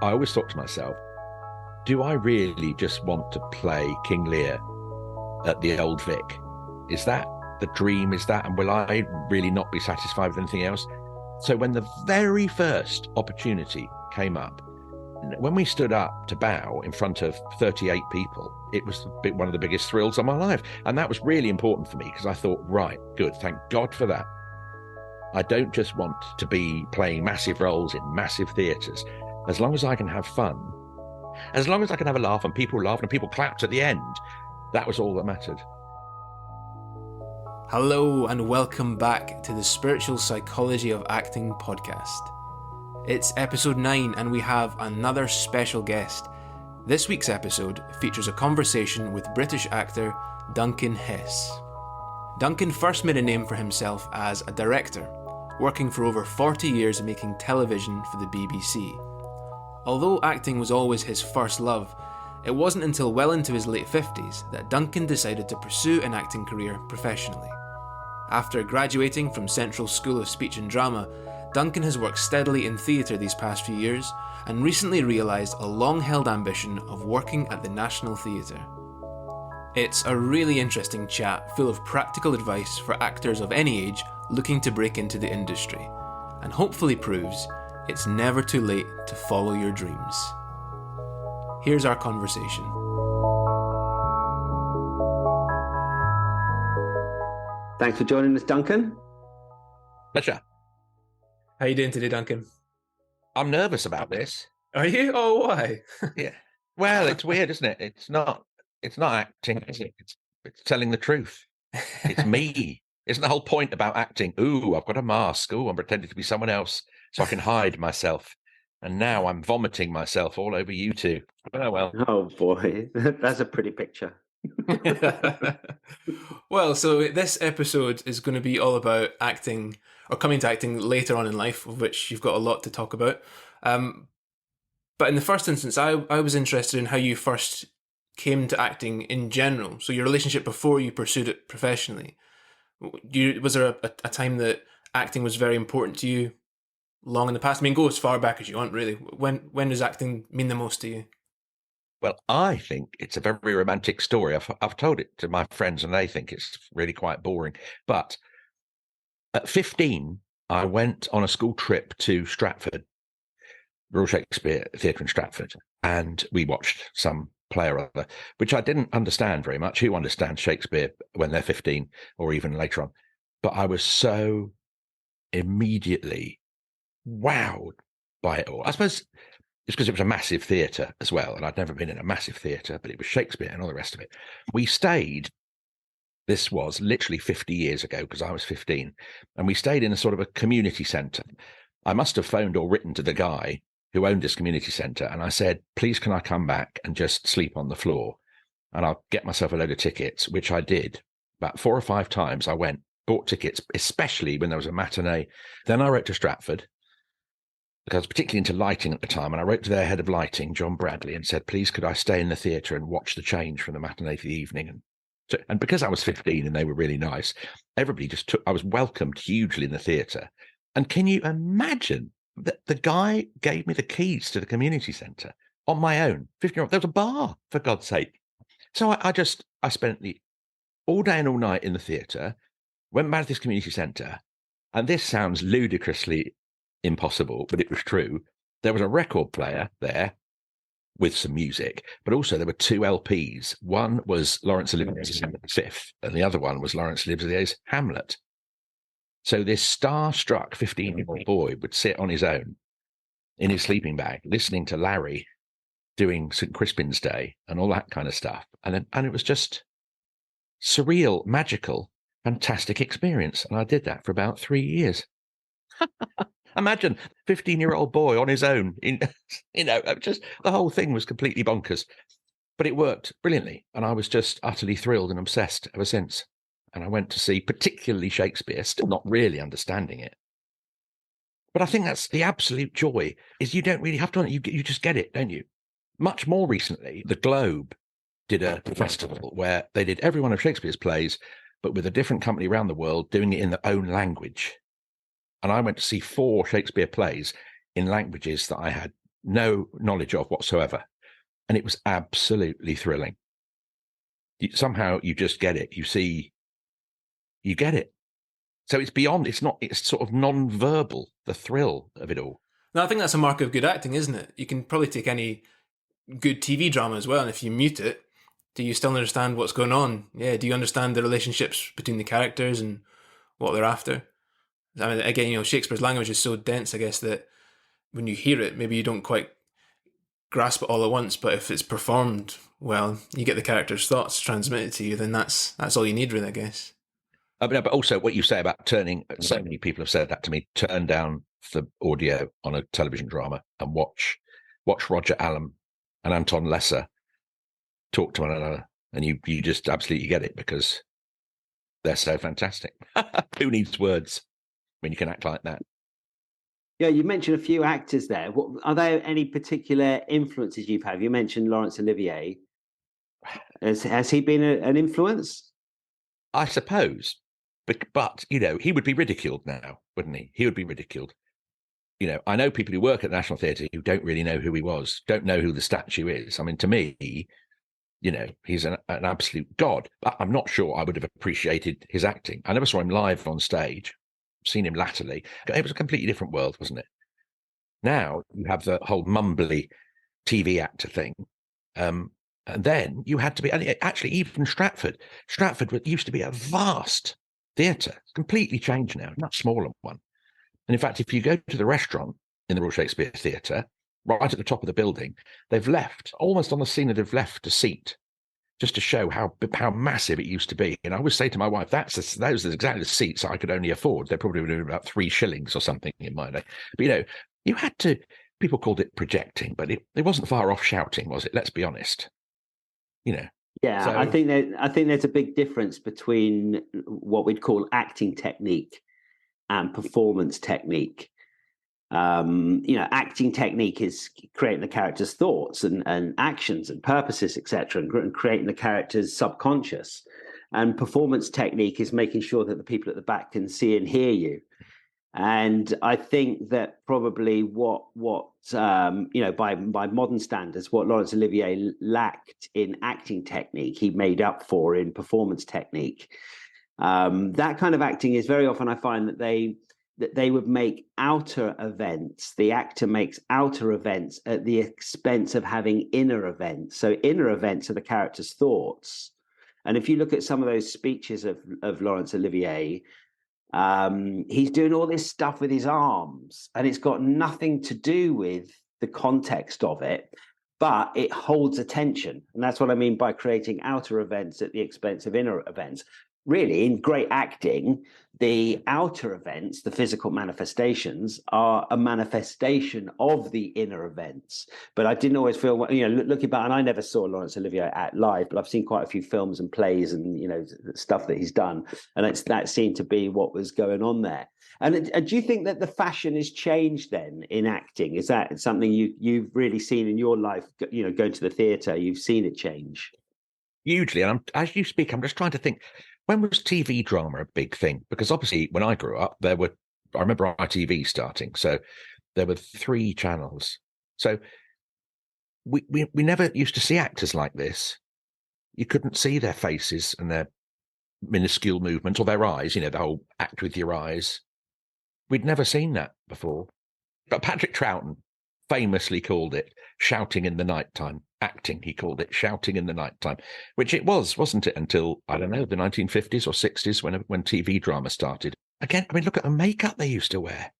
I always thought to myself, do I really just want to play King Lear at the Old Vic? Is that the dream? Is that, and will I really not be satisfied with anything else? So when the very first opportunity came up, when we stood up to bow in front of 38 people, it was one of the biggest thrills of my life. And that was really important for me because I thought, right, good, thank God for that. I don't just want to be playing massive roles in massive theatres. As long as I can have fun, as long as I can have a laugh and people laughed and people clapped at the end, that was all that mattered. Hello and welcome back to the Spiritual Psychology of Acting podcast. It's episode 9 and we have another special guest. This week's episode features a conversation with British actor Duncan Hess. Duncan first made a name for himself as a director, working for over 40 years making television for the BBC. Although acting was always his first love, it wasn't until well into his late 50s that Duncan decided to pursue an acting career professionally. After graduating from Central School of Speech and Drama, Duncan has worked steadily in theatre these past few years and recently realised a long-held ambition of working at the National Theatre. It's a really interesting chat full of practical advice for actors of any age looking to break into the industry, and hopefully proves it's never too late to follow your dreams. Here's our conversation. Thanks for joining us, Duncan. Pleasure. How you doing today, Duncan? I'm nervous about this. Are you? Oh, why? Yeah. Well, it's weird, isn't it? It's not acting, is it? It's telling the truth. It's me. Isn't the whole point about acting? Ooh, I've got a mask. Ooh, I'm pretending to be someone else so I can hide myself. And now I'm vomiting myself all over you two. Oh, well. Oh, boy. That's a pretty picture. Well, so this episode is going to be all about acting, or coming to acting later on in life, of which you've got a lot to talk about. But in the first instance, I was interested in how you first came to acting in general. So your relationship before you pursued it professionally. Was there a time that acting was very important to you long in the past? I mean, go as far back as you want, really. When does acting mean the most to you? Well, I think it's a very romantic story. I've told it to my friends and they think it's really quite boring. But at 15, I went on a school trip to Stratford, Royal Shakespeare Theatre in Stratford, and we watched some play or other, which I didn't understand very much. Who understands Shakespeare when they're 15 or even later on? But I was so immediately wowed by it all. I suppose it's because it was a massive theatre as well, and I'd never been in a massive theatre, but it was Shakespeare and all the rest of it. We stayed, this was literally 50 years ago because I was 15, and we stayed in a sort of a community centre. I must have phoned or written to the guy who owned this community centre, and I said, please can I come back and just sleep on the floor, and I'll get myself a load of tickets, which I did. About 4 or 5 times I went, bought tickets, especially when there was a matinee. Then I wrote to Stratford, because I was particularly into lighting at the time, and I wrote to their head of lighting, John Bradley, and said, please could I stay in the theatre and watch the change from the matinee to the evening? And because I was 15 and they were really nice, everybody I was welcomed hugely in the theatre. And can you imagine that the guy gave me the keys to the community centre on my own, 15-year-old, there was a bar, for God's sake. So I spent all day and all night in the theatre, went back to this community centre, and this sounds ludicrously impossible, but it was true. There was a record player there with some music, but also there were 2 LPs. One was Laurence Olivier's Fifth, and the other one was Laurence Olivier's Hamlet. So this star-struck 15-year-old boy would sit on his own in his sleeping bag, listening to Larry doing St. Crispin's Day and all that kind of stuff. And it was just surreal, magical, fantastic experience. And I did that for about 3 years. Imagine 15-year-old boy on his own. Just the whole thing was completely bonkers. But it worked brilliantly. And I was just utterly thrilled and obsessed ever since. And I went to see particularly Shakespeare, still not really understanding it. But I think that's the absolute joy, is you don't really have to, you just get it, don't you? Much more recently, the Globe did a festival where they did every one of Shakespeare's plays, but with a different company around the world doing it in their own language. And I went to see 4 Shakespeare plays in languages that I had no knowledge of whatsoever. And it was absolutely thrilling. Somehow you just get it. You get it. So it's beyond, it's sort of non-verbal, the thrill of it all. Now, I think that's a mark of good acting, isn't it? You can probably take any good TV drama as well, and if you mute it, do you still understand what's going on? Yeah, do you understand the relationships between the characters and what they're after? I mean, again, Shakespeare's language is so dense, I guess, that when you hear it, maybe you don't quite grasp it all at once, but if it's performed well, you get the character's thoughts transmitted to you, then that's all you need, really, I guess. But also what you say about turning, so many people have said that to me, turn down the audio on a television drama and watch Roger Allam and Anton Lesser talk to one another, and you just absolutely get it because they're so fantastic. Who needs words when you can act like that? Yeah, you mentioned a few actors there. Are there any particular influences you've had? You mentioned Laurence Olivier. Has he been an influence? I suppose. But, he would be ridiculed now, wouldn't he? He would be ridiculed. I know people who work at the National Theatre who don't really know who he was, don't know who the statue is. I mean, to me, he's an absolute god. But I'm not sure I would have appreciated his acting. I never saw him live on stage, seen him latterly. It was a completely different world, wasn't it? Now you have the whole mumbly TV actor thing. And then you had to be, and actually even Stratford used to be a vast theatre, completely changed now, much smaller one. And in fact, if you go to the restaurant in the Royal Shakespeare Theatre, right at the top of the building, they've left, almost on the scene, they've left a seat just to show how massive it used to be. And I always say to my wife, those are exactly the seats I could only afford. They probably would have been about 3 shillings or something in my day. But, you had to, people called it projecting, but it wasn't far off shouting, was it? Let's be honest. Yeah, so, I think there's a big difference between what we'd call acting technique and performance technique. Acting technique is creating the character's thoughts and actions and purposes, etc., and creating the character's subconscious. And performance technique is making sure that the people at the back can see and hear you. And I think that probably what by modern standards, what Laurence Olivier lacked in acting technique, he made up for in performance technique. That kind of acting is very often, I find that they would make outer events. The actor makes outer events at the expense of having inner events. So inner events are the character's thoughts. And if you look at some of those speeches of Laurence Olivier, he's doing all this stuff with his arms, and it's got nothing to do with the context of it, but it holds attention. And that's what I mean by creating outer events at the expense of inner events. Really, in great acting, the outer events, the physical manifestations, are a manifestation of the inner events. But I didn't always feel, looking back, and I never saw Laurence Olivier act live, but I've seen quite a few films and plays and, stuff that he's done. And that seemed to be what was going on there. And do you think that the fashion has changed then in acting? Is that something you've really seen in your life, going to the theatre, you've seen it change? Hugely. And as you speak, I'm just trying to think, when was TV drama a big thing? Because obviously when I grew up, I remember ITV starting. So there were 3 channels. So we never used to see actors like this. You couldn't see their faces and their minuscule movements or their eyes, the whole act with your eyes. We'd never seen that before. But Patrick Troughton famously called it shouting in the nighttime. Acting, he called it shouting in the nighttime, which it was, wasn't it, until, I don't know, the 1950s or 60s when TV drama started. Again, I mean, look at the makeup they used to wear.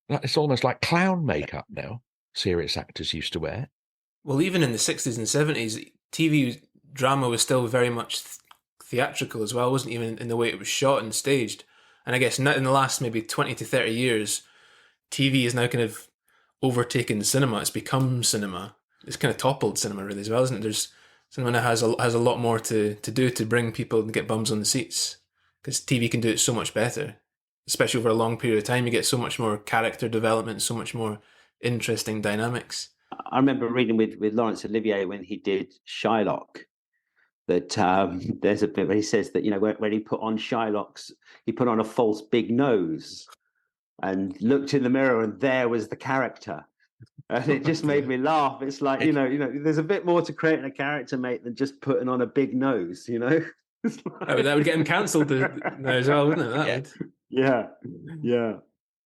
It's almost like clown makeup now, serious actors used to wear. Well, even in the 60s and 70s, TV drama was still very much theatrical as well, wasn't even in the way it was shot and staged. And I guess in the last maybe 20 to 30 years, TV is now kind of overtaken cinema. It's become cinema. It's kind of toppled cinema really as well, isn't it? There's cinema now has a lot more to do to bring people and get bums on the seats, because TV can do it so much better, especially over a long period of time. You get so much more character development, so much more interesting dynamics. I remember reading with Laurence Olivier when he did Shylock, that there's a bit where he says that, when he put on Shylock's, he put on a false big nose and looked in the mirror and there was the character. And it just made me laugh. It's like, there's a bit more to creating a character, mate, than just putting on a big nose, That would get him cancelled as well, wouldn't it? Yeah. Yeah.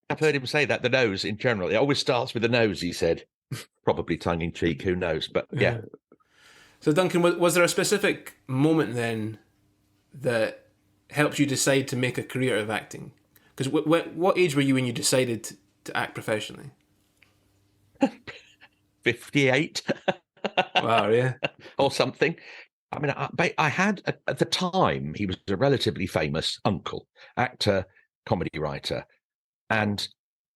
I've heard him say that, the nose in general. It always starts with the nose, he said. Probably tongue in cheek, who knows? But yeah. So, Duncan, was there a specific moment then that helped you decide to make a career of acting? Because what age were you when you decided to act professionally? 58. Wow, yeah. Or something. I mean, I had, at the time, he was a relatively famous uncle, actor, comedy writer, and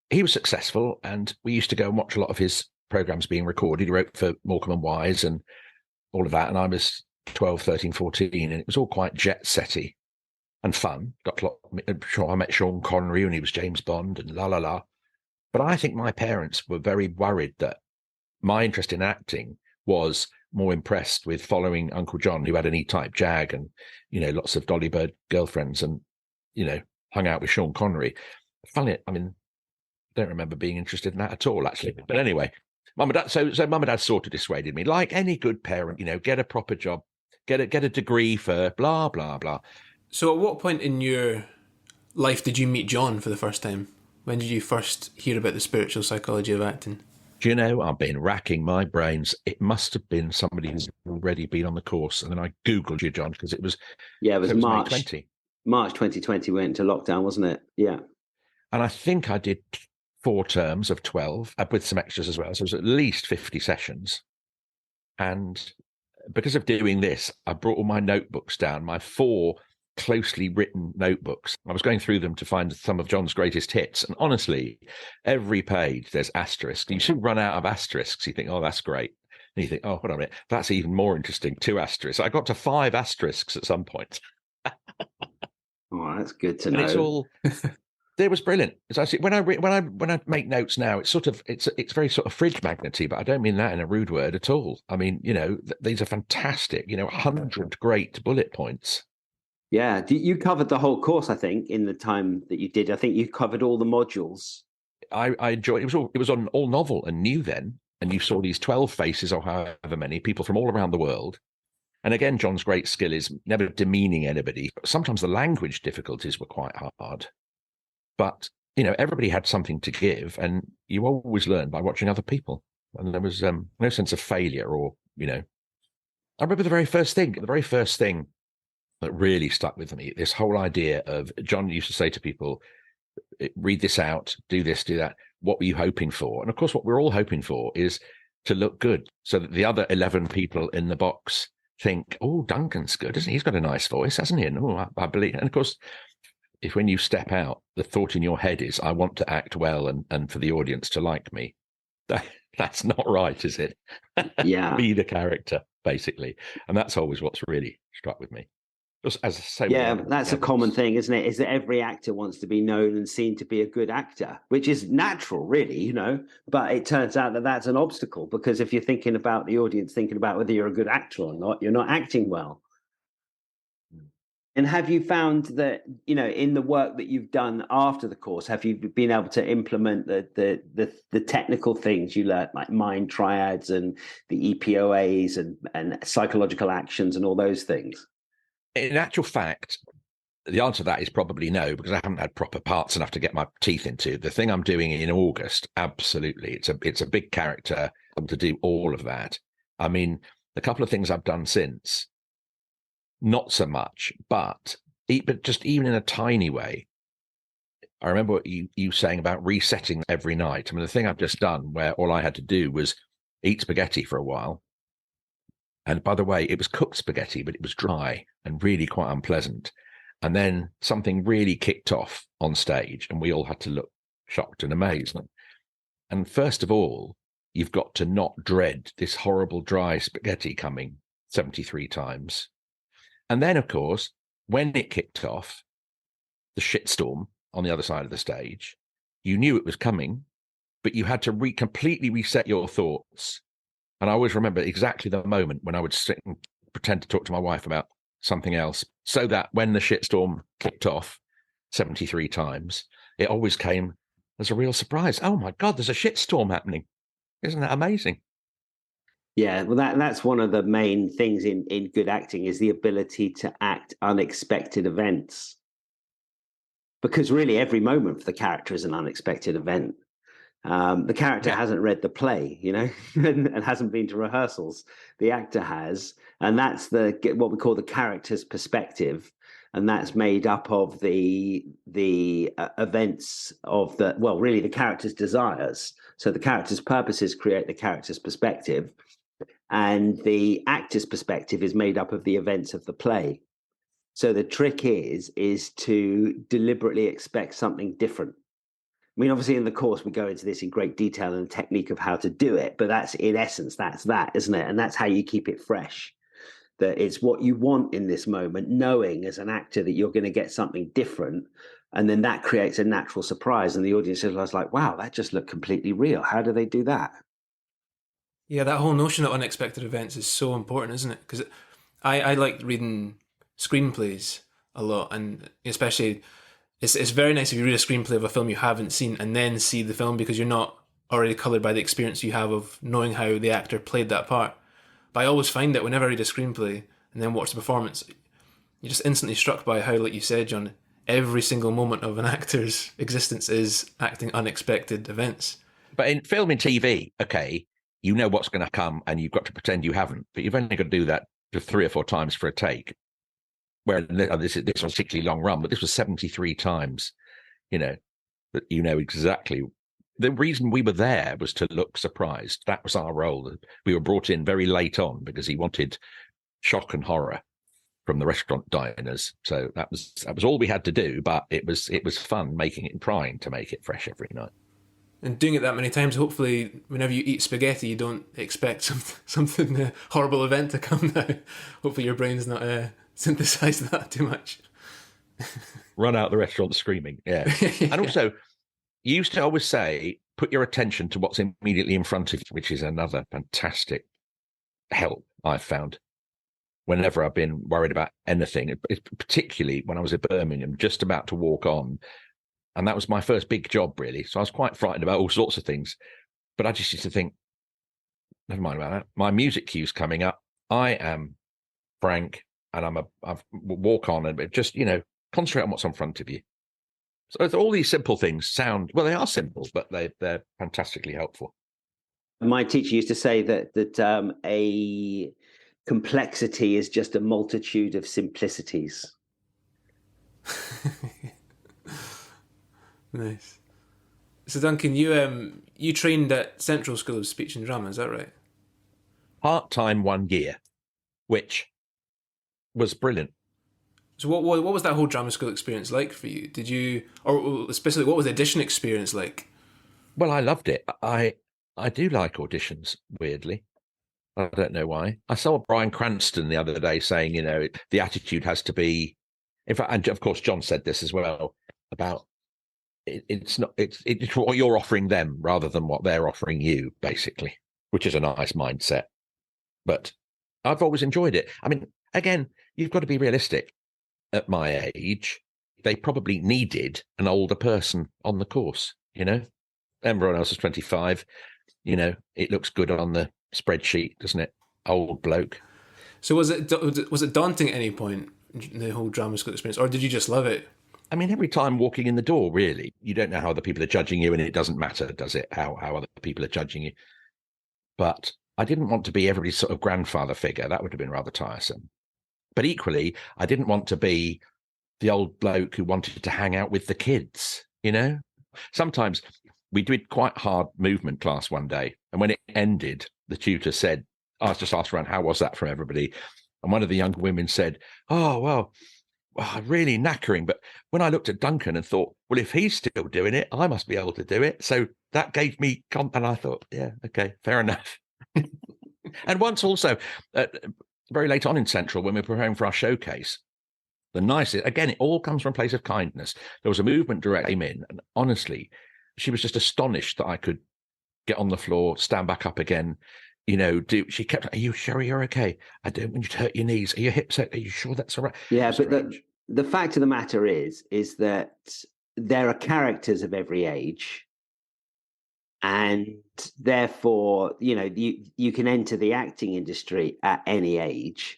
he was successful, and we used to go and watch a lot of his programs being recorded. He wrote for Morecambe and Wise and all of that, and I was 12, 13, 14, and it was all quite jet-setty and fun. I met Sean Connery when he was James Bond and la la la. But I think my parents were very worried that my interest in acting was more impressed with following Uncle John, who had an E-type Jag and, lots of Dolly Bird girlfriends and, hung out with Sean Connery. Funny, I mean, I don't remember being interested in that at all, actually. But anyway, Mum and Dad, so Mum and Dad sort of dissuaded me, like any good parent, get a proper job, get a degree for blah, blah, blah. So at what point in your life did you meet John for the first time? When did you first hear about the spiritual psychology of acting? Do you know, I've been racking my brains. It must have been somebody who's already been on the course. And then I Googled you, John, because it was March 2020. March 2020 went into lockdown, wasn't it? Yeah. And I think I did 4 terms of 12 with some extras as well. So it was at least 50 sessions. And because of doing this, I brought all my notebooks down, my 4 closely written notebooks. I was going through them to find some of John's greatest hits. And honestly, every page there's asterisks. You should run out of asterisks. You think, oh, that's great. And you think, oh, hold on a minute, that's even more interesting. 2 asterisks. I got to 5 asterisks at some point. Oh, that's good to know. And it's all... It was brilliant. It's actually, when I make notes now, it's it's very sort of fridge magnety, but I don't mean that in a rude word at all. I mean, these are fantastic. 100 great bullet points. Yeah, you covered the whole course, I think, in the time that you did. I think you covered all the modules. I enjoyed it. It was on all novel and new then, and you saw these 12 faces or however many people from all around the world. And again, John's great skill is never demeaning anybody. Sometimes the language difficulties were quite hard. But, everybody had something to give, and you always learn by watching other people. And there was no sense of failure or, I remember the very first thing that really stuck with me, this whole idea of John used to say to people, read this out, do this, do that. What were you hoping for? And of course, what we're all hoping for is to look good so that the other 11 people in the box think, oh, Duncan's good, isn't he? He's got a nice voice, hasn't he? And I believe. And of course, if when you step out, the thought in your head is, I want to act well and for the audience to like me, that's not right, is it? Yeah. Be the character, basically. And that's always what's really struck with me. Just as I say, that's a common thing, isn't it? Is that every actor wants to be known and seen to be a good actor, which is natural, really, But it turns out that that's an obstacle, because if you're thinking about the audience, thinking about whether you're a good actor or not, you're not acting well. And have you found that, in the work that you've done after the course, have you been able to implement the technical things you learned, like mind triads and the EPOAs and psychological actions and all those things? In actual fact, the answer to that is probably no, because I haven't had proper parts enough to get my teeth into. The thing I'm doing in August, absolutely. It's a big character to do all of that. I mean, the couple of things I've done since, not so much, but just even in a tiny way. I remember what you saying about resetting every night. I mean, the thing I've just done where all I had to do was eat spaghetti for a while. And by the way, it was cooked spaghetti, but it was dry and really quite unpleasant. And then something really kicked off on stage and we all had to look shocked and amazed. And first of all, you've got to not dread this horrible dry spaghetti coming 73 times. And then, of course, when it kicked off, the shitstorm on the other side of the stage, you knew it was coming, but you had to completely reset your thoughts. And I always remember exactly the moment when I would sit and pretend to talk to my wife about something else, so that when the shitstorm kicked off 73 times, it always came as a real surprise. Oh my God, there's a shitstorm happening. Isn't that amazing? Yeah, well, that's one of the main things in good acting is the ability to act unexpected events. Because really, every moment for the character is an unexpected event. The character Yeah. hasn't read the play, and hasn't been to rehearsals. The actor has, and that's what we call the character's perspective, and that's made up of the events of really the character's desires. So the character's purposes create the character's perspective, and the actor's perspective is made up of the events of the play. So the trick is to deliberately expect something different. I mean, obviously, in the course, we go into this in great detail and the technique of how to do it. But that's in essence, that's that, isn't it? And that's how you keep it fresh. That it's what you want in this moment, knowing as an actor that you're going to get something different. And then that creates a natural surprise. And the audience is like, wow, that just looked completely real. How do they do that? Yeah, that whole notion of unexpected events is so important, isn't it? Because I like reading screenplays a lot, and especially it's very nice if you read a screenplay of a film you haven't seen and then see the film, because you're not already coloured by the experience you have of knowing how the actor played that part. But I always find that whenever I read a screenplay and then watch the performance, you're just instantly struck by how, like you said, John, every single moment of an actor's existence is acting unexpected events. But in film and TV, okay, you know what's going to come and you've got to pretend you haven't, but you've only got to do that 3 or 4 times for a take. Where this was a particularly long run, but this was 73 times, that exactly. The reason we were there was to look surprised. That was our role. We were brought in very late on because he wanted shock and horror from the restaurant diners. So that was all we had to do, but it was fun making it and trying to make it fresh every night. And doing it that many times, hopefully, whenever you eat spaghetti, you don't expect something horrible event to come now. Hopefully, your brain's not synthesized that too much. Run out the restaurant screaming, yeah. Yeah. And also, you used to always say, put your attention to what's immediately in front of you, which is another fantastic help I've found. Whenever I've been worried about anything, particularly when I was at Birmingham, just about to walk on. And that was my first big job, really. So I was quite frightened about all sorts of things. But I just used to think, never mind about that. My music cue's coming up. I am Frank, and I walk on and just, concentrate on what's in front of you. So all these simple things sound, well, they are simple, but they're fantastically helpful. My teacher used to say that a complexity is just a multitude of simplicities. Nice. So Duncan, you trained at Central School of Speech and Drama, is that right? Part-time 1 year, which was brilliant. So what was that whole drama school experience like for you? Did you, or especially, what was the audition experience like? Well, I loved it. I do like auditions, weirdly. I don't know why. I saw Bryan Cranston the other day saying, the attitude has to be, in fact, and of course, John said this as well, about it's what you're offering them rather than what they're offering you, basically, which is a nice mindset. But I've always enjoyed it. I mean, again, you've got to be realistic. At my age, they probably needed an older person on the course, Everyone else is 25. It looks good on the spreadsheet, doesn't it? Old bloke. So was it daunting at any point, the whole drama school experience, or did you just love it? I mean, every time walking in the door, really, you don't know how other people are judging you, and it doesn't matter, does it, how other people are judging you? But I didn't want to be everybody's sort of grandfather figure. That would have been rather tiresome. But equally, I didn't want to be the old bloke who wanted to hang out with the kids, Sometimes we did quite hard movement class one day, and when it ended, the tutor said, I was just asked around, how was that from everybody? And one of the younger women said, oh, well, really knackering. But when I looked at Duncan and thought, well, if he's still doing it, I must be able to do it. So that gave me and I thought, yeah, okay, fair enough. And once also, very late on in Central, when we were preparing for our showcase, the nicest, again, it all comes from a place of kindness. There was a movement director came in, and honestly, she was just astonished that I could get on the floor, stand back up again, she kept, are you sure you're okay? I don't want you to hurt your knees. Are your hips hurt? Are you sure that's all right? Yeah, but the fact of the matter is that there are characters of every age. And therefore, you can enter the acting industry at any age.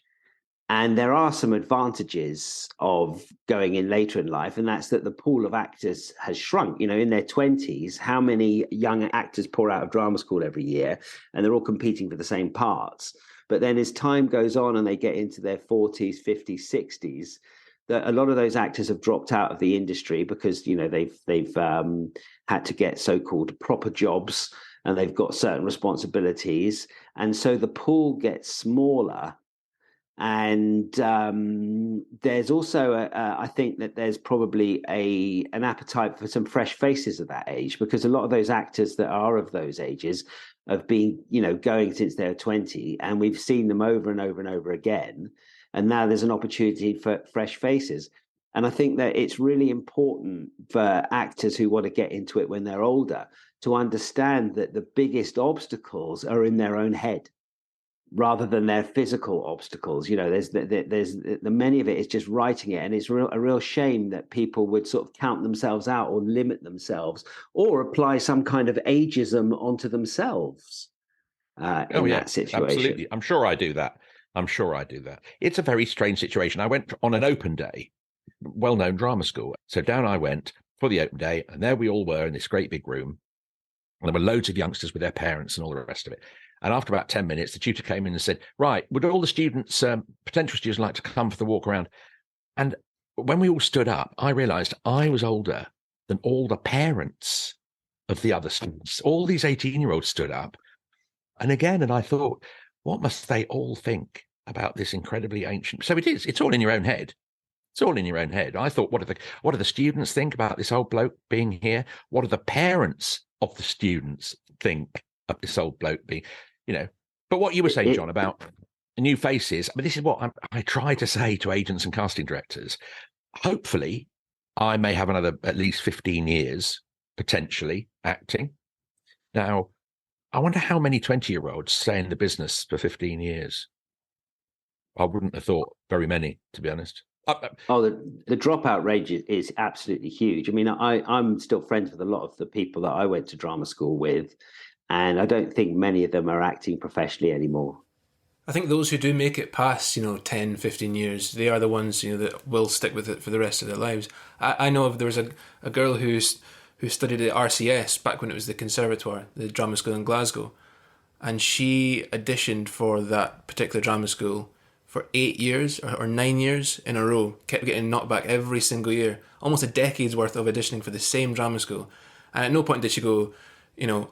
And there are some advantages of going in later in life, and that's that the pool of actors has shrunk. In their 20s, how many young actors pour out of drama school every year, and they're all competing for the same parts. But then as time goes on and they get into their 40s, 50s, 60s, that a lot of those actors have dropped out of the industry because they've had to get so-called proper jobs, and they've got certain responsibilities, and so the pool gets smaller. And there's also, I think that there's probably an appetite for some fresh faces at that age, because a lot of those actors that are of those ages have been, going since they're 20, and we've seen them over and over and over again. And now there's an opportunity for fresh faces. And I think that it's really important for actors who want to get into it when they're older to understand that the biggest obstacles are in their own head, rather than their physical obstacles. There's many of it is just writing it, and it's a real shame that people would sort of count themselves out or limit themselves or apply some kind of ageism onto themselves in that situation. Absolutely. I'm sure I do that. It's a very strange situation. I went on an open day, well-known drama school. So down I went for the open day, and there we all were in this great big room. And there were loads of youngsters with their parents and all the rest of it. And after about 10 minutes, the tutor came in and said, right, would all the students, potential students, like to come for the walk around? And when we all stood up, I realized I was older than all the parents of the other students. All these 18-year-olds stood up. And I thought, what must they all think about this incredibly ancient? So it's all in your own head. It's all in your own head. I thought, what do the students think about this old bloke being here? What do the parents of the students think of this old bloke being, But what you were saying, John, about new faces, this is what I try to say to agents and casting directors. Hopefully, I may have another at least 15 years, potentially, acting. Now, I wonder how many 20-year-olds stay in the business for 15 years. I wouldn't have thought very many, to be honest. The dropout rate is absolutely huge. I'm still friends with a lot of the people that I went to drama school with, and I don't think many of them are acting professionally anymore. I think those who do make it past, 10, 15 years, they are the ones, that will stick with it for the rest of their lives. I know there was a girl who studied at RCS back when it was the Conservatoire, the drama school in Glasgow, and she auditioned for that particular drama school for 8 years or 9 years in a row, kept getting knocked back every single year, almost a decade's worth of auditioning for the same drama school. And at no point did she go,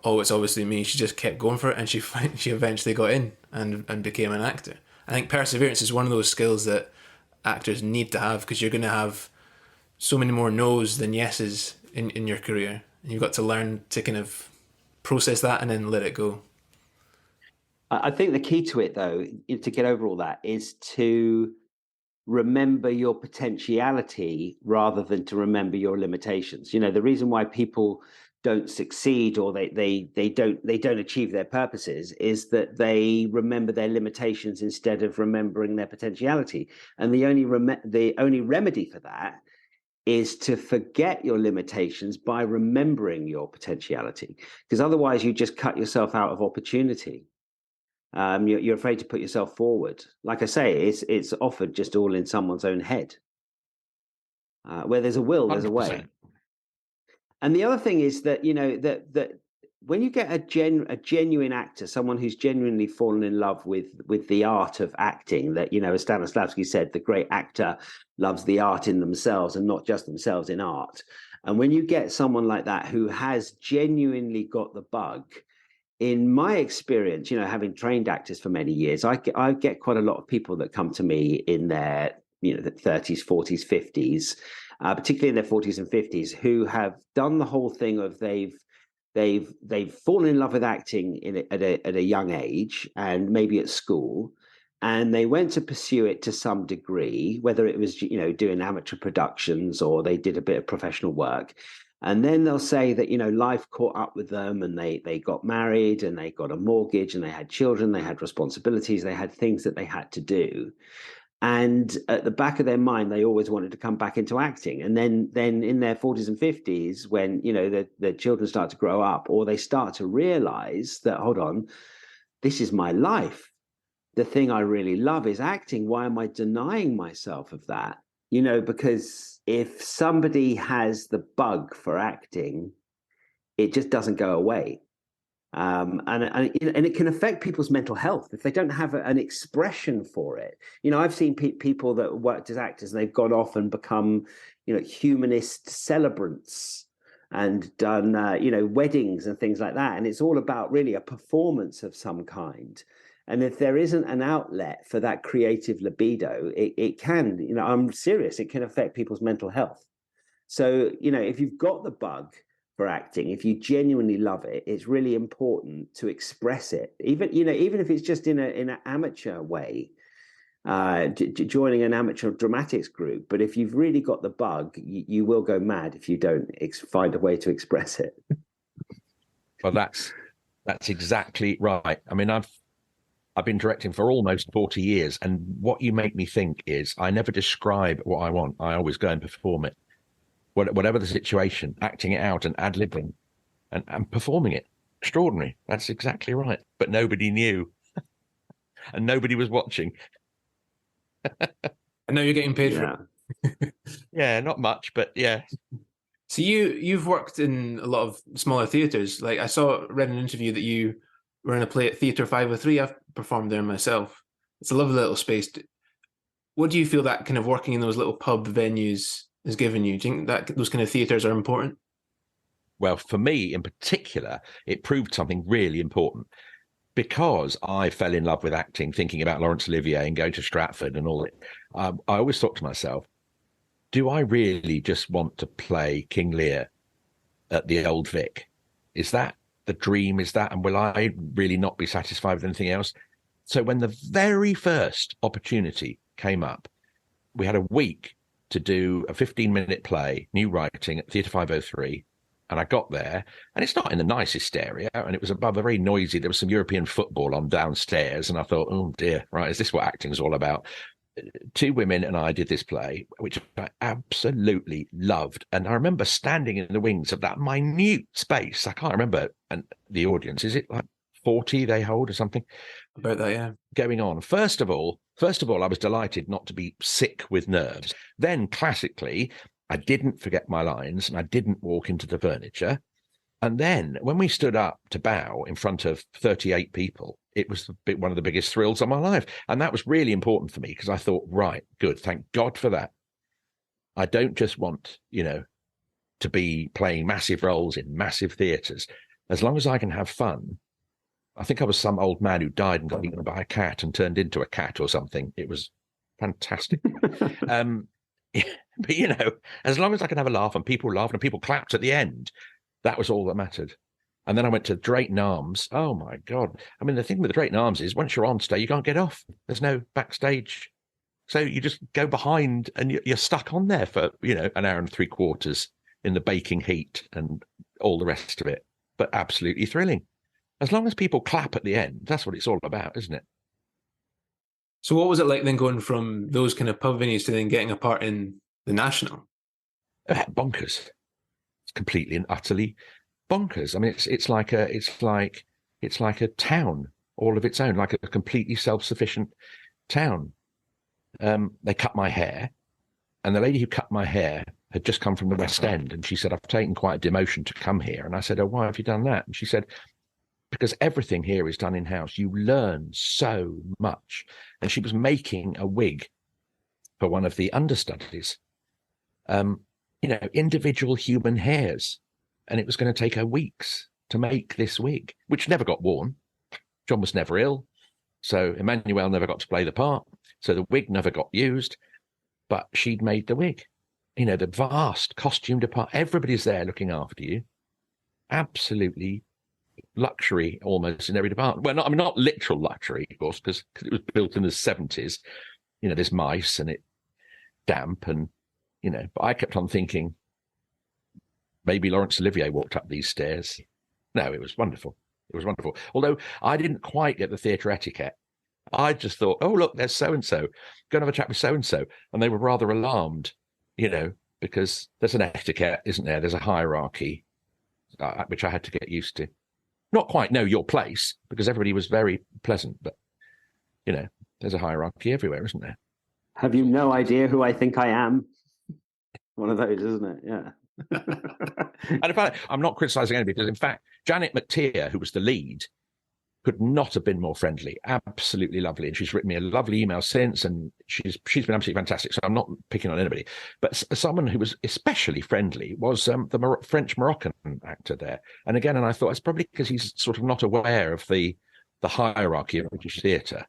oh, it's obviously me. She just kept going for it, and she eventually got in and became an actor. I think perseverance is one of those skills that actors need to have, because you're going to have so many more no's than yeses in your career. And you've got to learn to kind of process that and then let it go. I think the key to it, though, to get over all that, is to remember your potentiality rather than to remember your limitations. The reason why people don't succeed or they don't achieve their purposes is that they remember their limitations instead of remembering their potentiality. And the only remedy for that is to forget your limitations by remembering your potentiality, because otherwise you just cut yourself out of opportunity. You're afraid to put yourself forward. Like I say, it's offered just all in someone's own head. Where there's a will, there's a way. 100%. And the other thing is that that when you get a genuine actor, someone who's genuinely fallen in love with the art of acting, that as Stanislavski said, the great actor loves the art in themselves and not just themselves in art. And when you get someone like that who has genuinely got the bug, in my experience, having trained actors for many years, I get quite a lot of people that come to me in their the 30s, 40s, 50s, particularly in their 40s and 50s, who have done the whole thing of they've fallen in love with acting at a young age, and maybe at school, and they went to pursue it to some degree, whether it was doing amateur productions or they did a bit of professional work. And then they'll say that, life caught up with them, and they got married, and they got a mortgage, and they had children, they had responsibilities, they had things that they had to do. And at the back of their mind, they always wanted to come back into acting. And then in their 40s and 50s, when, you know, the children start to grow up, or they start to realize that, hold on, this is my life. The thing I really love is acting. Why am I denying myself of that? You know, because if somebody has the bug for acting, it just doesn't go away. And it can affect people's mental health if they don't have an expression for it. You know, I've seen people that worked as actors, and they've gone off and become, you know, humanist celebrants and done, you know, weddings and things like that. And it's all about really a performance of some kind. And if there isn't an outlet for that creative libido, it can, you know, I'm serious, it can affect people's mental health. So, you know, if you've got the bug for acting, if you genuinely love it, it's really important to express it, even, you know, even if it's just in an amateur way, joining an amateur dramatics group. But if you've really got the bug, you will go mad if you don't find a way to express it. Well, that's exactly right. I mean, I've been directing for almost 40 years, and what you make me think is I never describe what I want. I always go and perform it. Whatever the situation, acting it out and ad-libbing and performing it. Extraordinary. That's exactly right. But nobody knew. And nobody was watching. And now you're getting paid for it. Yeah, not much, but yeah. So you've worked in a lot of smaller theatres. Like I read an interview that you were in a play at Theatre 503. I've performed there myself. It's a lovely little space. What do you feel that kind of working in those little pub venues has given you? Do you think that those kind of theatres are important? Well, for me in particular, it proved something really important, because I fell in love with acting, thinking about Laurence Olivier and going to Stratford and all that. I always thought to myself, do I really just want to play King Lear at the Old Vic? Is that the dream? Is that, and will I really not be satisfied with anything else? So when the very first opportunity came up, we had a week to do a 15-minute play, new writing at Theatre 503. And I got there, and it's not in the nicest area, and it was above a very noisy, there was some European football on downstairs, and I thought, oh dear, right, is this what acting's all about? Two women and I did this play, which I absolutely loved. And I remember standing in the wings of that minute space. I can't remember, and the audience, is it like 40 they hold or something? About that, yeah. Going on. First of all, I was delighted not to be sick with nerves. Then, classically, I didn't forget my lines, and I didn't walk into the furniture. And then when we stood up to bow in front of 38 people, it was one of the biggest thrills of my life. And that was really important for me, because I thought, right, good, thank God for that. I don't just want, you know, to be playing massive roles in massive theatres. As long as I can have fun. I think I was some old man who died and got eaten by a cat and turned into a cat or something. It was fantastic. But, you know, as long as I can have a laugh and people laughed and people clapped at the end, that was all that mattered. And then I went to Drayton Arms. Oh, my God. I mean, the thing with the Drayton Arms is once you're on stage, you can't get off. There's no backstage. So you just go behind and you're stuck on there for, you know, an hour and 3/4 in the baking heat and all the rest of it. But absolutely thrilling. As long as people clap at the end, that's what it's all about, isn't it? So what was it like then going from those kind of pub venues to then getting a part in the National? Bonkers. It's completely and utterly bonkers. I mean, it's like a town all of its own, like a completely self-sufficient town. They cut my hair, and the lady who cut my hair had just come from the West End, and she said, I've taken quite a demotion to come here. And I said, oh, why have you done that? And she said, because everything here is done in-house. You learn so much. And she was making a wig for one of the understudies, you know, individual human hairs. And it was going to take her weeks to make this wig, which never got worn. John was never ill. So Emmanuel never got to play the part. So the wig never got used, but she'd made the wig. You know, the vast costume department, everybody's there looking after you. Absolutely luxury almost in every department. Well, not literal luxury, of course, because it was built in the 70s. You know, there's mice and it's damp and, you know, but I kept on thinking, maybe Laurence Olivier walked up these stairs. No, it was wonderful. It was wonderful. Although I didn't quite get the theatre etiquette. I just thought, oh, look, there's so-and-so. Go and have a chat with so-and-so. And they were rather alarmed, because there's an etiquette, isn't there? There's a hierarchy, which I had to get used to. Not quite know your place, because everybody was very pleasant, but, there's a hierarchy everywhere, isn't there? Have you no idea who I think I am? One of those, isn't it? Yeah. And in fact, I'm not criticizing anybody, because in fact, Janet McTeer, who was the lead, could not have been more friendly. Absolutely lovely. And she's written me a lovely email since, and she's been absolutely fantastic. So I'm not picking on anybody. But someone who was especially friendly was the French-Moroccan actor there. And I thought it's probably because he's sort of not aware of the hierarchy of British theatre,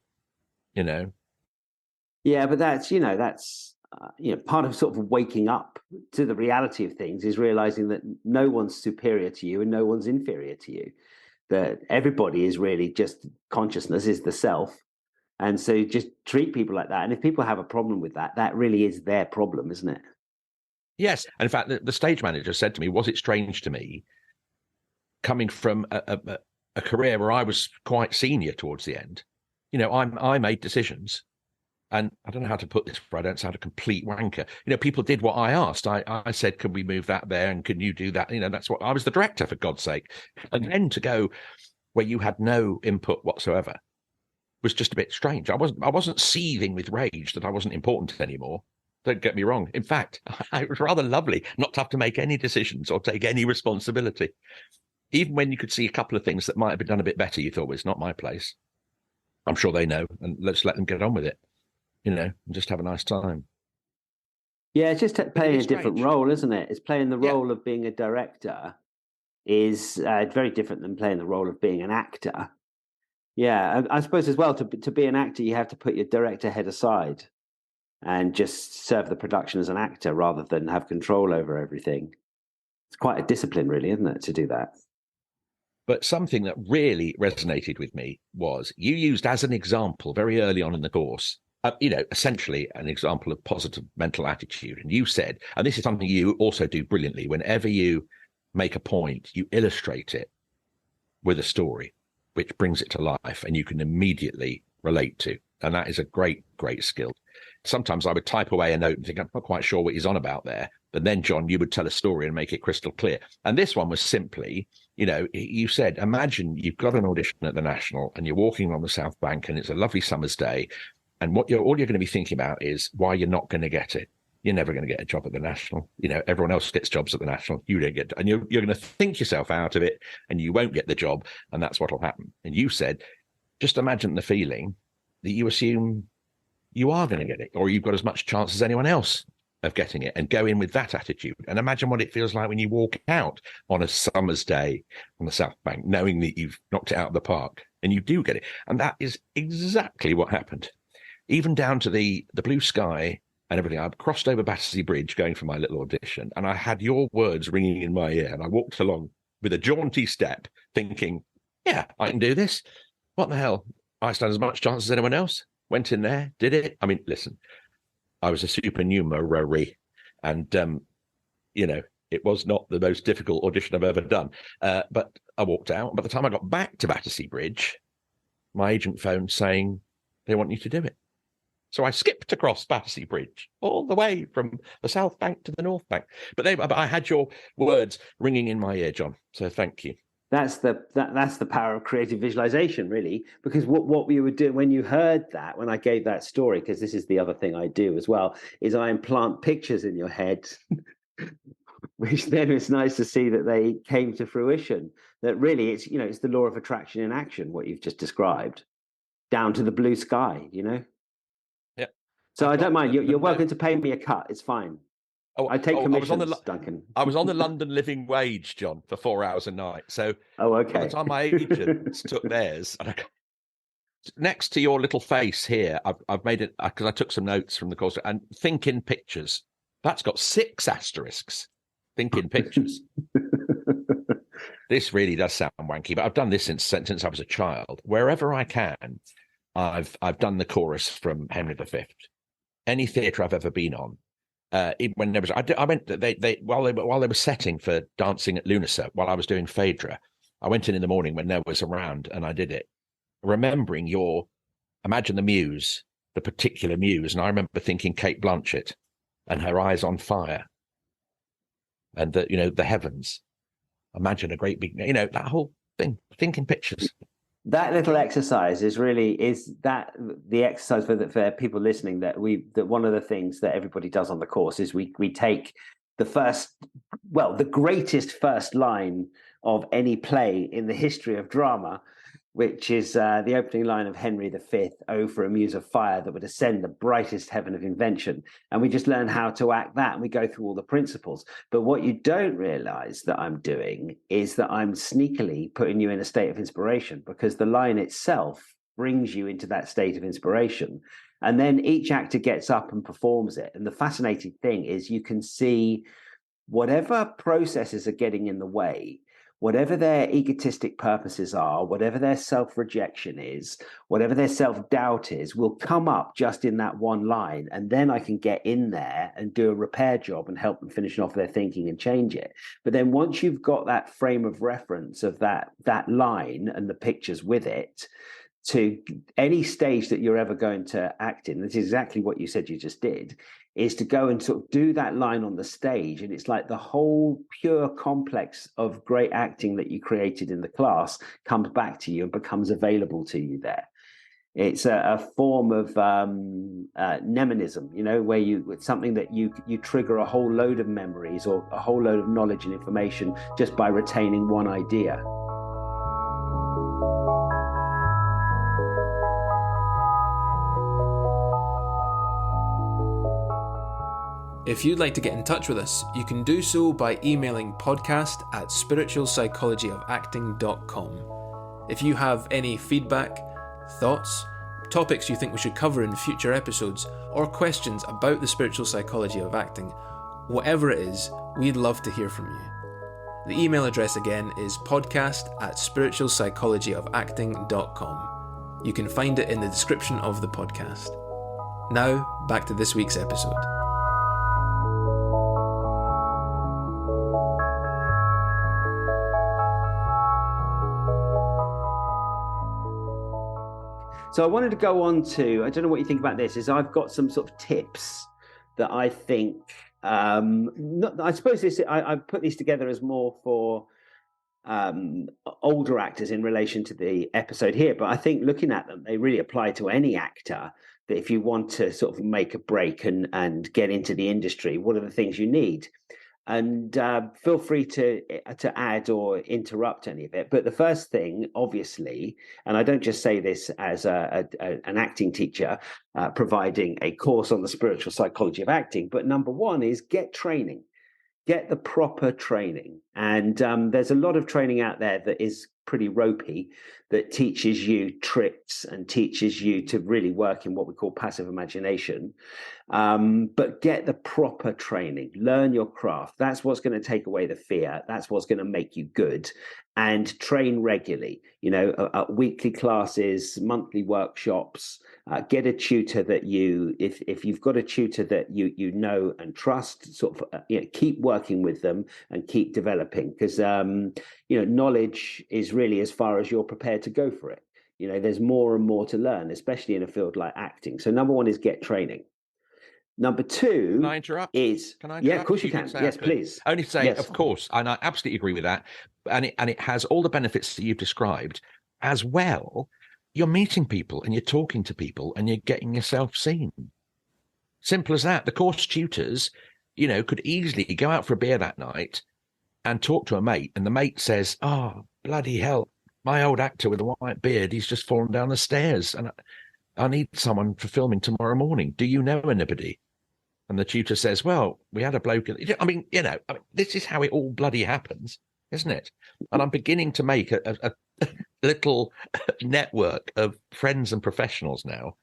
Yeah, but that's part of sort of waking up to the reality of things is realizing that no one's superior to you and no one's inferior to you. That everybody is really just consciousness is the self. And so just treat people like that. And if people have a problem with that, that really is their problem, isn't it? Yes. And in fact, the stage manager said to me, was it strange to me coming from a career where I was quite senior towards the end? I made decisions. And I don't know how to put this, but I don't sound a complete wanker. People did what I asked. I said, can we move that there? And can you do that? That's what I was the director, for God's sake. And then to go where you had no input whatsoever was just a bit strange. I wasn't seething with rage that I wasn't important anymore. Don't get me wrong. In fact, it was rather lovely not to have to make any decisions or take any responsibility. Even when you could see a couple of things that might have been done a bit better, you thought, well, it's not my place. I'm sure they know, and let's let them get on with it. And just have a nice time. Yeah, it's just playing a different role, isn't it? It's playing the role of being a director is very different than playing the role of being an actor. Yeah, I suppose as well, to be an actor, you have to put your director head aside and just serve the production as an actor rather than have control over everything. It's quite a discipline, really, isn't it, to do that? But something that really resonated with me was you used as an example very early on in the course, essentially an example of positive mental attitude. And you said, and this is something you also do brilliantly, whenever you make a point, you illustrate it with a story, which brings it to life and you can immediately relate to. And that is a great, great skill. Sometimes I would type away a note and think, I'm not quite sure what he's on about there. But then, John, you would tell a story and make it crystal clear. And this one was simply, you said, imagine you've got an audition at the National and you're walking on the South Bank and it's a lovely summer's day. And all you're going to be thinking about is why you're not going to get it. You're never going to get a job at the National. Everyone else gets jobs at the National. You don't get, and you're going to think yourself out of it and you won't get the job. And that's what will happen. And you said, just imagine the feeling that you assume you are going to get it, or you've got as much chance as anyone else of getting it, and go in with that attitude. And imagine what it feels like when you walk out on a summer's day on the South Bank, knowing that you've knocked it out of the park and you do get it. And that is exactly what happened. Even down to the blue sky and everything. I crossed over Battersea Bridge going for my little audition, and I had your words ringing in my ear, and I walked along with a jaunty step thinking, yeah, I can do this. What the hell? I stand as much chance as anyone else. Went in there, did it. I mean, listen, I was a supernumerary, and, it was not the most difficult audition I've ever done. But I walked out. By the time I got back to Battersea Bridge, my agent phoned saying they want you to do it. So I skipped across Battersea Bridge all the way from the South Bank to the North Bank. But I had your words ringing in my ear, John. So thank you. That's the power of creative visualization, really. Because what we would do when you heard that, when I gave that story, because this is the other thing I do as well, is I implant pictures in your head, which then it's nice to see that they came to fruition. That really, it's the law of attraction in action, what you've just described, down to the blue sky. Yeah. So I don't mind. You're welcome to pay me a cut. It's fine. I take commissions, Duncan. I was on the London living wage, John, for 4 hours a night. So okay. By the time my agents took theirs, next to your little face here, I've made it because I took some notes from the course, and think in pictures. That's got 6 asterisks. Think in pictures. This really does sound wanky, but I've done this since I was a child. Wherever I can, I've done the chorus from Henry V. Any theatre I've ever been on. When there was, I went. While they were setting for Dancing at Lunasa, while I was doing Phaedra, I went in the morning when there was around, and I did it, remembering your imagine the muse, the particular muse. And I remember thinking Kate Blanchett and her eyes on fire and the heavens. Imagine a great big, that whole thing, thinking pictures. That little exercise is that the exercise for people listening that one of the things that everybody does on the course is we take the greatest first line of any play in the history of drama, which is the opening line of Henry V, "Oh, for a muse of fire that would ascend the brightest heaven of invention." And we just learn how to act that, and we go through all the principles. But what you don't realize that I'm doing is that I'm sneakily putting you in a state of inspiration, because the line itself brings you into that state of inspiration. And then each actor gets up and performs it. And the fascinating thing is you can see whatever processes are getting in the way, whatever their egotistic purposes are, whatever their self-rejection is, whatever their self-doubt is, will come up just in that one line. And then I can get in there and do a repair job and help them finish off their thinking and change it. But then once you've got that frame of reference of that line and the pictures with it, to any stage that you're ever going to act in, that's exactly what you said you just did, is to go and sort of do that line on the stage. And it's like the whole pure complex of great acting that you created in the class comes back to you and becomes available to you there. It's a form of mnemonism, where it's something that you trigger a whole load of memories or a whole load of knowledge and information just by retaining one idea. If you'd like to get in touch with us, you can do so by emailing podcast@spiritualpsychologyofacting.com. If you have any feedback, thoughts, topics you think we should cover in future episodes, or questions about the spiritual psychology of acting, whatever it is, we'd love to hear from you. The email address again is podcast@spiritualpsychologyofacting.com. You can find it in the description of the podcast. Now, back to this week's episode. So I wanted to go on to, I don't know what you think about this, is I've got some sort of tips that I think, I suppose I put these together as more for older actors in relation to the episode here, but I think looking at them, they really apply to any actor, that if you want to sort of make a break and get into the industry, what are the things you need? And feel free to add or interrupt any of it. But the first thing, obviously, and I don't just say this as an acting teacher providing a course on the spiritual psychology of acting, but number one is get training. Get the proper training. And there's a lot of training out there that is pretty ropey, that teaches you tricks and teaches you to really work in what we call passive imagination. But get the proper training, learn your craft. That's what's going to take away the fear. That's what's going to make you good. And train regularly, weekly classes, monthly workshops. Get a tutor that if you've got a tutor that you know and trust, sort of keep working with them and keep developing, because knowledge is really as far as you're prepared to go for it. There's more and more to learn, especially in a field like acting. So number one is get training. Number two, Can I interrupt? Can I interrupt? Yeah, of course you can. Yes, please. Only say, yes. Of course, and I absolutely agree with that. And it has all the benefits that you've described as well. You're meeting people and you're talking to people and you're getting yourself seen. Simple as that. The course tutors, could easily go out for a beer that night and talk to a mate, and the mate says, "Oh, bloody hell, my old actor with a white beard, he's just fallen down the stairs and I need someone for filming tomorrow morning. Do you know anybody?" And the tutor says, "Well, we had a bloke." This is how it all bloody happens, isn't it? And I'm beginning to make a little network of friends and professionals now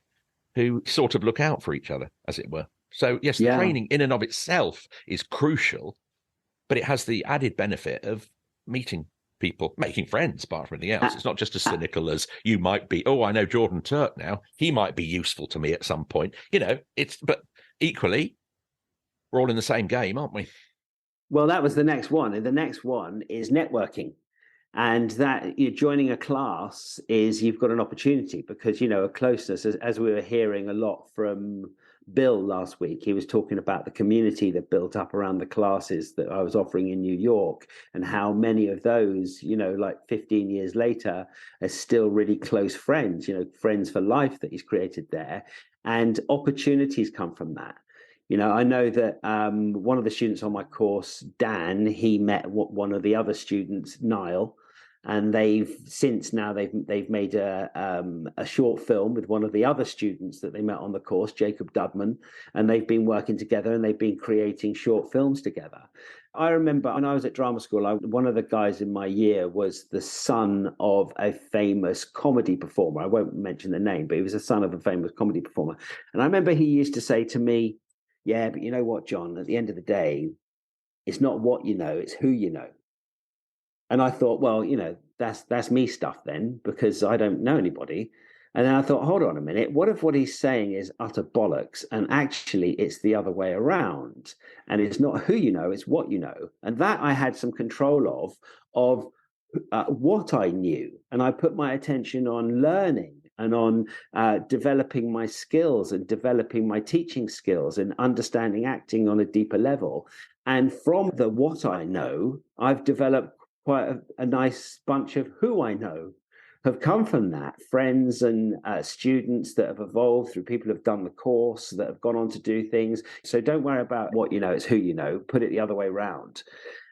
who sort of look out for each other, as it were. So, yes, the training in and of itself is crucial, but it has the added benefit of meeting people, making friends, apart from anything else. It's not just as cynical as you might be. "Oh, I know Jordan Turk now. He might be useful to me at some point." But equally, we're all in the same game, aren't we? Well, that was the next one. And the next one is networking. And that you're joining a class is you've got an opportunity because, a closeness, as we were hearing a lot from Bill last week. He was talking about the community that built up around the classes that I was offering in New York, and how many of those, like 15 years later, are still really close friends, friends for life that he's created there. And opportunities come from that. I know that one of the students on my course, Dan, he met one of the other students, Niall, and they've made a short film with one of the other students that they met on the course, Jacob Dudman, and they've been working together and they've been creating short films together. I remember when I was at drama school, one of the guys in my year was the son of a famous comedy performer. I won't mention the name, but he was the son of a famous comedy performer. And I remember he used to say to me, "Yeah, but you know what, John, at the end of the day, it's not what you know, it's who you know." And I thought, well, that's me stuff then, because I don't know anybody. And then I thought, hold on a minute, what if what he's saying is utter bollocks? And actually, it's the other way around. And it's not who you know, it's what you know. And that I had some control of what I knew. And I put my attention on learning and on developing my skills and developing my teaching skills and understanding acting on a deeper level. And from the what I know, I've developed quite a nice bunch of who I know have come from that. Friends and students that have evolved through people who've done the course, that have gone on to do things. So don't worry about what you know, it's who you know. Put it the other way around.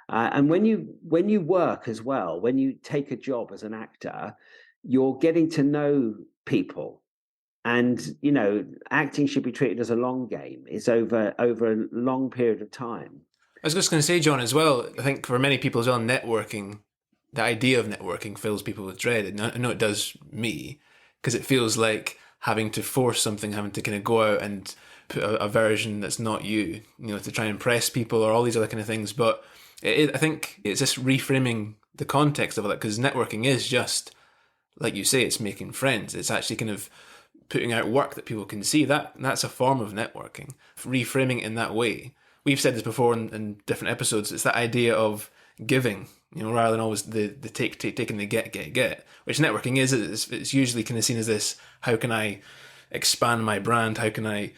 And when you work as well, when you take a job as an actor, you're getting to know people. And, acting should be treated as a long game. It's over a long period of time. I was just going to say, John, as well, I think for many people as well, networking, the idea of networking fills people with dread. And I know it does me, because it feels like having to force something, having to kind of go out and put a version that's not you, to try and impress people or all these other kind of things. But I think it's just reframing the context of it, because networking is just, like you say, it's making friends. It's actually kind of putting out work that people can see. That's a form of networking. Reframing it in that way. We've said this before in different episodes. It's that idea of giving, rather than always the taking the get, which networking is. It's usually kind of seen as this: how can I expand my brand? How can I,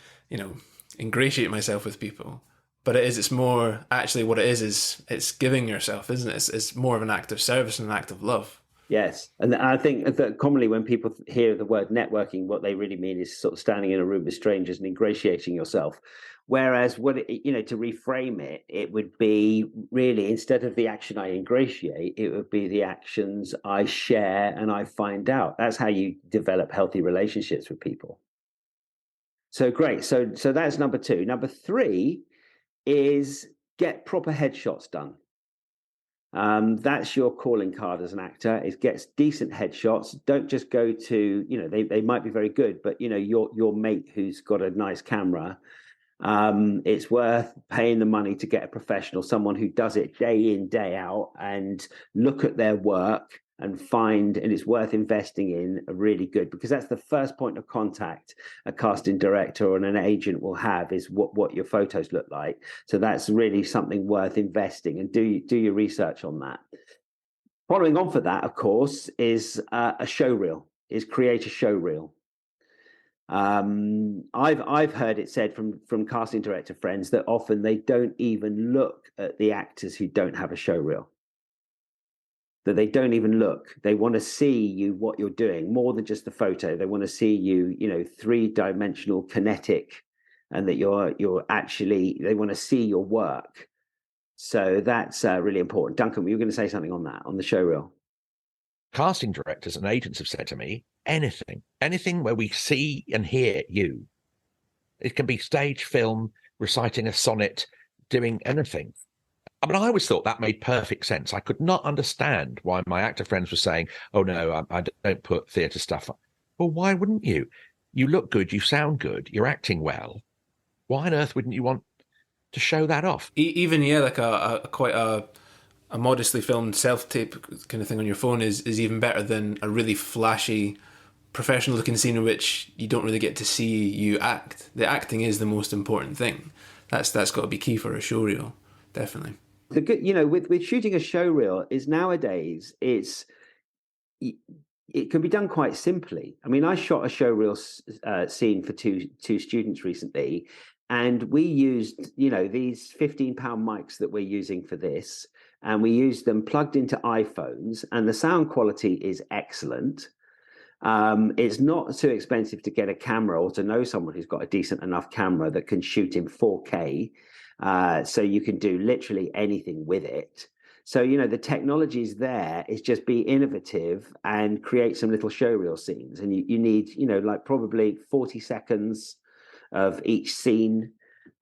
ingratiate myself with people? But it's more actually what it is it's giving yourself, isn't it? It's more of an act of service and an act of love. Yes. And I think that commonly when people hear the word networking, what they really mean is sort of standing in a room with strangers and ingratiating yourself. Whereas to reframe it, it would be really, instead of the action I ingratiate, it would be the actions I share and I find out. That's how you develop healthy relationships with people. So great. So that's number 2. Number 3 is get proper headshots done. That's your calling card as an actor. It gets decent headshots. Don't just go to, they might be very good, but your mate who's got a nice camera. It's worth paying the money to get a professional, someone who does it day in, day out, and look at their work and it's worth investing in really good, because that's the first point of contact a casting director or an agent will have, is what your photos look like. So that's really something worth investing, and do your research on that. Following on for that, of course, is a show reel, is create a show reel. I've heard it said from casting director friends that often they don't even look at the actors who don't have a show reel. That they don't even look. They want to see you, what you're doing, more than just the photo. They want to see you, 3-dimensional kinetic, and that you're actually, they want to see your work. So that's really important. Duncan, you were going to say something on that, on the show reel. Casting directors and agents have said to me, anything where we see and hear you. It can be stage, film, reciting a sonnet, doing anything. I mean, I always thought that made perfect sense. I could not understand why my actor friends were saying, oh, no, I don't put theatre stuff up. Well, why wouldn't you? You look good, you sound good, you're acting well. Why on earth wouldn't you want to show that off? Even, like quite a modestly filmed self-tape kind of thing on your phone is even better than a really flashy, professional-looking scene in which you don't really get to see you act. The acting is the most important thing. That's got to be key for a show reel, definitely. The good, with shooting a show reel is nowadays it can be done quite simply. I mean, I shot a show reel scene for two students recently, and we used these £15 mics that we're using for this, and we used them plugged into iPhones, and the sound quality is excellent. It's not too expensive to get a camera or to know someone who's got a decent enough camera that can shoot in 4K. So you can do literally anything with it. So, the technology is there. It's just be innovative and create some little showreel scenes. And you need, like probably 40 seconds of each scene.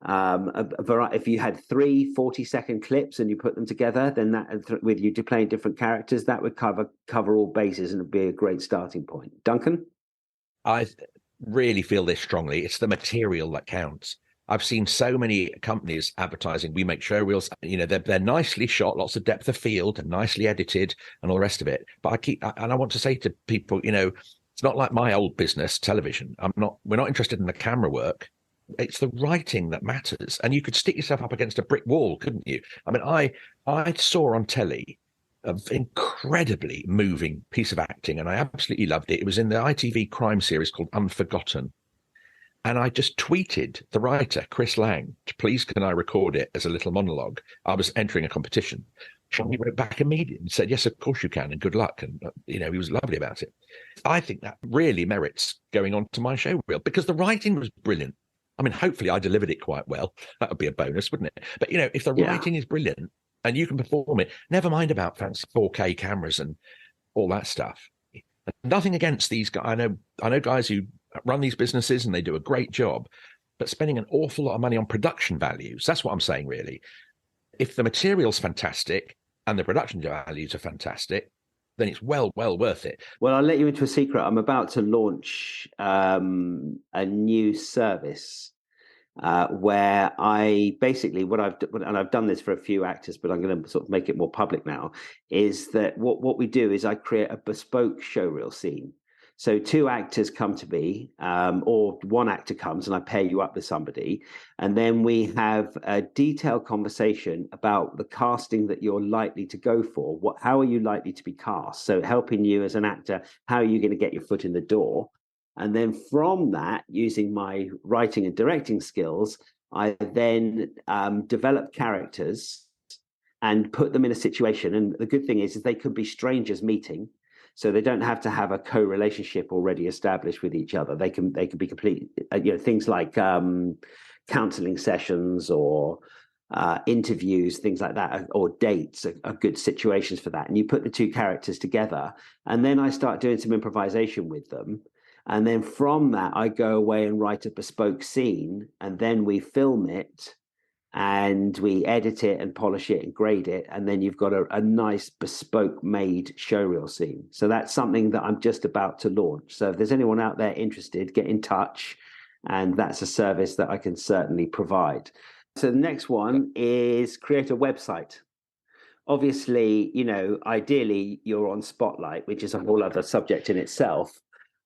If you had 3 40-second clips and you put them together, then that with you playing different characters, that would cover all bases and it'd be a great starting point. Duncan? I really feel this strongly. It's the material that counts. I've seen so many companies advertising, we make show reels, they're nicely shot, lots of depth of field and nicely edited and all the rest of it. But I want to say to people, it's not like my old business, television. We're not interested in the camera work. It's the writing that matters. And you could stick yourself up against a brick wall, couldn't you? I mean, I saw on telly an incredibly moving piece of acting, and I absolutely loved it. It was in the ITV crime series called Unforgotten. And I just tweeted the writer, Chris Lang, please can I record it as a little monologue? I was entering a competition. And he wrote back immediately and said, yes, of course you can, and good luck. And, he was lovely about it. I think that really merits going on to my show reel because the writing was brilliant. I mean, hopefully I delivered it quite well. That would be a bonus, wouldn't it? But, if the writing is brilliant and you can perform it, never mind about fancy 4K cameras and all that stuff. Nothing against these guys. I know guys who run these businesses and they do a great job, but spending an awful lot of money on production values. That's what I'm saying, really. If the material's fantastic and the production values are fantastic, then it's well worth it. Well, I'll let you into a secret. I'm about to launch a new service where I basically I've done this for a few actors, but I'm going to sort of make it more public now, is that what we do is I create a bespoke showreel scene. So 2 actors come to me, or 1 actor comes and I pair you up with somebody. And then we have a detailed conversation about the casting that you're likely to go for. How are you likely to be cast? So helping you as an actor, how are you going to get your foot in the door? And then from that, using my writing and directing skills, I then develop characters and put them in a situation. And the good thing is they could be strangers meeting. So they don't have to have a co-relationship already established with each other. They can be complete, things like counseling sessions or interviews, things like that, or dates are good situations for that. And you put the 2 characters together, and then I start doing some improvisation with them. And then from that, I go away and write a bespoke scene, and then we film it. And we edit it and polish it and grade it. And then you've got a nice bespoke made showreel scene. So that's something that I'm just about to launch. So if there's anyone out there interested, get in touch. And that's a service that I can certainly provide. So the next one is create a website. Obviously, ideally you're on Spotlight, which is a whole other subject in itself.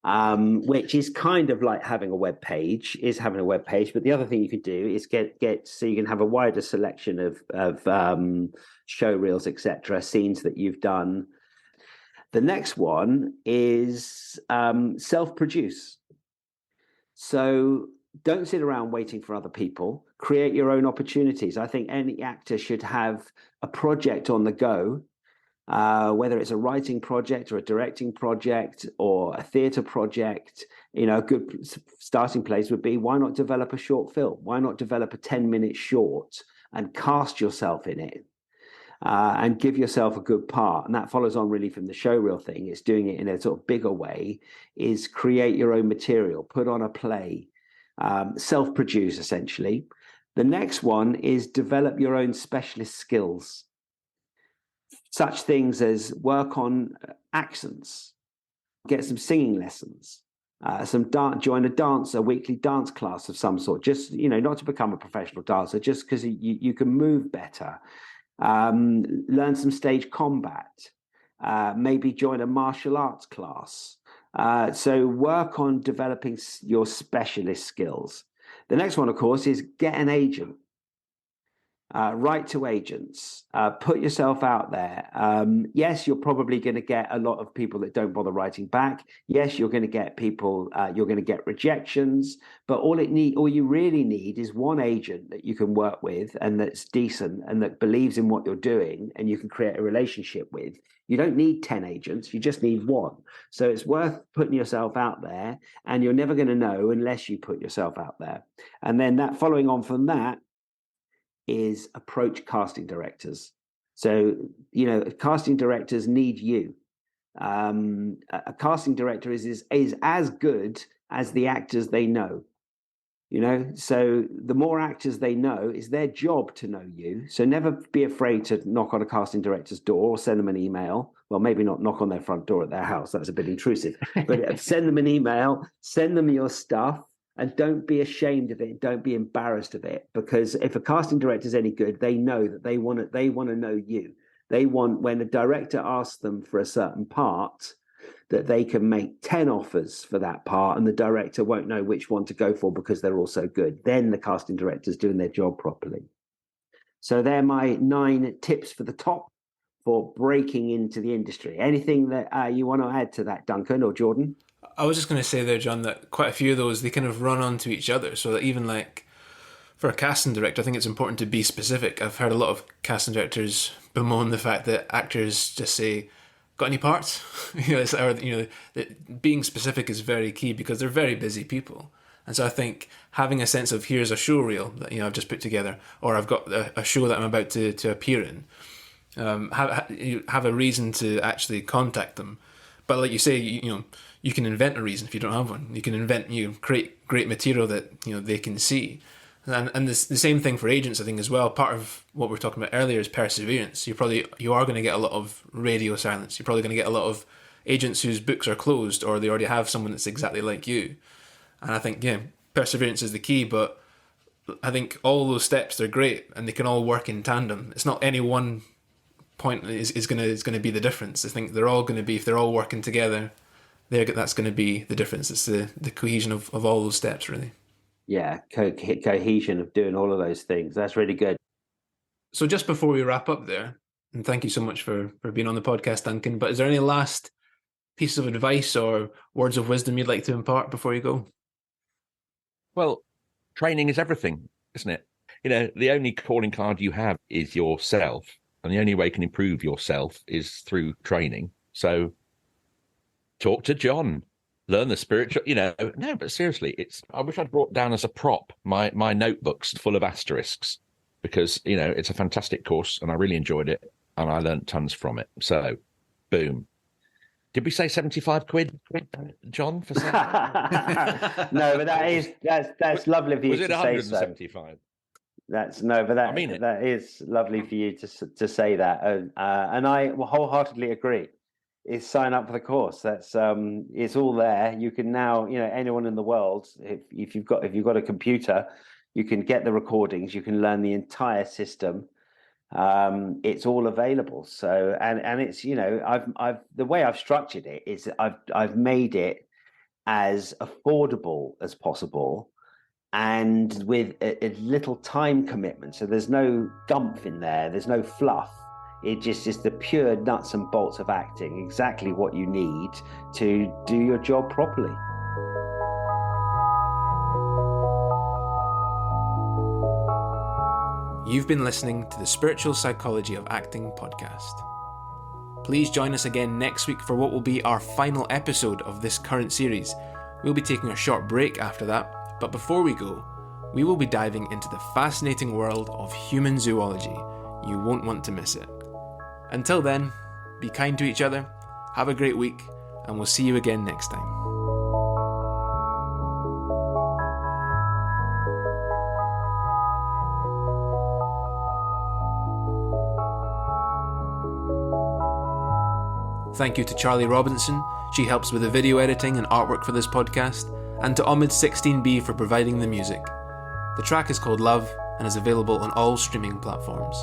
Which is kind of like having a web page, but the other thing you could do is get so you can have a wider selection of show reels, etc., scenes that you've done. The next one is self-produce. So don't sit around waiting for other people. Create your own opportunities. I think any actor should have a project on the go. Whether it's a writing project or a directing project or a theatre project, a good starting place would be, why not develop a short film? Why not develop a 10-minute short and cast yourself in it and give yourself a good part? And that follows on really from the showreel thing. It's doing it in a sort of bigger way, is create your own material, put on a play, self-produce essentially. The next one is develop your own specialist skills. Such things as work on accents, get some singing lessons, join a weekly dance class of some sort, just, not to become a professional dancer, just because you can move better, learn some stage combat, maybe join a martial arts class. So work on developing your specialist skills. The next one, of course, is get an agent. Write to agents, put yourself out there. Yes, you're probably going to get a lot of people that don't bother writing back. Yes, you're going to get people, you're going to get rejections, but all you really need is one agent that you can work with and that's decent and that believes in what you're doing and you can create a relationship with. You don't need 10 agents, you just need one. So it's worth putting yourself out there, and you're never going to know unless you put yourself out there. And then that, following on from that, is approach casting directors. So, casting directors need you. A casting director is as good as the actors they know. So the more actors they know, it's their job to know you. So never be afraid to knock on a casting director's door or send them an email. Well, maybe not knock on their front door at their house. That's a bit intrusive. But send them an email, send them your stuff. And don't be ashamed of it. Don't be embarrassed of it, because if a casting director is any good, they know that they want to know you. They want, when a director asks them for a certain part, that they can make 10 offers for that part, and the director won't know which one to go for because they're all so good. Then the casting director's doing their job properly. So they're my 9 tips for the top for breaking into the industry. Anything that you want to add to that, Duncan or Jordan? I was just going to say there, John, that quite a few of those, they kind of run onto each other. So that even like for a casting director, I think it's important to be specific. I've heard a lot of casting directors bemoan the fact that actors just say, "Got any parts?" That being specific is very key because they're very busy people. And so I think having a sense of, here's a show reel that I've just put together, or I've got a show that I'm about to appear in, have a reason to actually contact them. But like you say, you can invent a reason if you don't have one. You can create great material that they can see. And the same thing for agents, I think, as well. Part of what we were talking about earlier is perseverance. You are going to get a lot of radio silence. You're probably going to get a lot of agents whose books are closed, or they already have someone that's exactly like you. And I think, perseverance is the key. But I think all those steps, they're great, and they can all work in tandem. It's not any one point is going to be the difference. I think they're all going to be, if they're all working together, that's going to be the difference. It's the cohesion of all those steps, really. Yeah, cohesion of doing all of those things. That's really good. So just before we wrap up there, and thank you so much for being on the podcast, Duncan, but is there any last piece of advice or words of wisdom you'd like to impart before you go? Well, training is everything, isn't it? The only calling card you have is yourself, and the only way you can improve yourself is through training. So talk to John. Learn the spiritual, no, but seriously, I wish I'd brought down as a prop my notebooks full of asterisks, because, it's a fantastic course and I really enjoyed it and I learned tons from it. So, boom. Did we say 75 quid, John, for something? No, but that's lovely of you to say so. Was it 175? That is lovely for you to say that. And I will wholeheartedly agree. Is sign up for the course. That's it's all there. You can now, anyone in the world, if you've got a computer, you can get the recordings. You can learn the entire system. It's all available. So and it's I've the way I've structured it is I've made it as affordable as possible, and with a little time commitment. So there's no gumph in there. There's no fluff. It just is the pure nuts and bolts of acting, exactly what you need to do your job properly. You've been listening to the Spiritual Psychology of Acting podcast. Please join us again next week for what will be our final episode of this current series. We'll be taking a short break after that, but before we go, we will be diving into the fascinating world of human zoology. You won't want to miss it. Until then, be kind to each other, have a great week, and we'll see you again next time. Thank you to Charlie Robinson, she helps with the video editing and artwork for this podcast, and to Omid16B for providing the music. The track is called Love and is available on all streaming platforms.